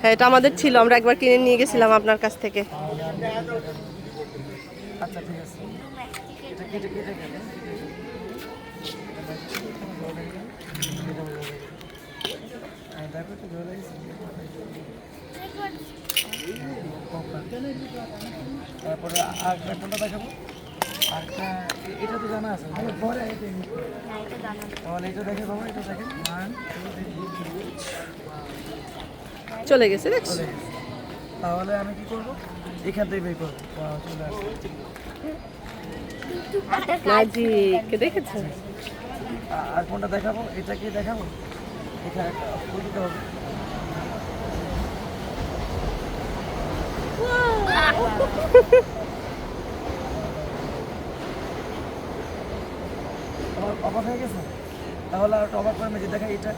হ্যাঁ, এটা আমাদের ছিল, আমরা একবার কিনে নিয়ে গেছিলাম আপনার কাছ থেকে। আচ্ছা ঠিক আছে, এটা কেটে কেটে গেলে দেখো একটু ধরে তারপরে আর কোনটা দেখাবো, আরেকটা এটা তো জানা আছে তাহলে এটা দেখে বাবা, এটা দেখেন চলে গেছে দেখছো? চলে গেছে। তাহলে আমি কি করবো, এখান থেকে বের করবো, চলে আসবে। ম্যাজিক দেখেছো? আর কোনটা দেখাবো, এটা কি দেখাবো, এখানে একটা ফুল দিতে হবে। অবাক হয়ে গেছে? তাহলে আর অবাক করে ম্যাজিক দেখা, এটা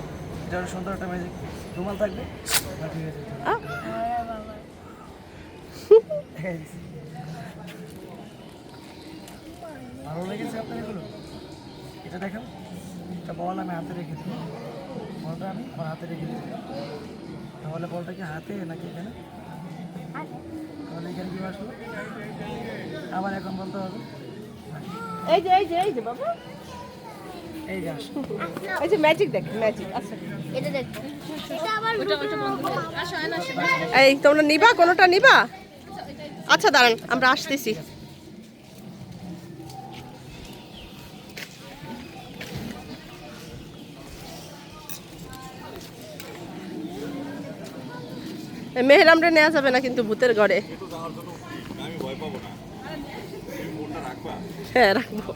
এটা আরো সুন্দর একটা ম্যাজিক রুমাল থাকবে। ঠিক আছে, ভালো লেগেছে আপনার এগুলো? এটা দেখো, এটা বল আমি হাতে রেখে দিই, বলটা আমি আমার হাতে রেখে দিই। তাহলে বলটা কি হাতে নাকি এখানে? তাহলে এখানে কি আসলো, আবার এখন বলতে হবে এই যে এই যে এই যে বাবা, এই যে আসলো। এই যে ম্যাজিক দেখ, ম্যাজিক আচ্ছা। এটা দেখো, এটা আবার ওটা বন্ধ করে আসো এই তোমরা নিবা, কোনোটা নিবা? আচ্ছা দাঁড়ান, আমরা আসতেছি। মেহরামরে নেওয়া যাবে না কিন্তু ভূতের ঘরে। হ্যাঁ রাখবো।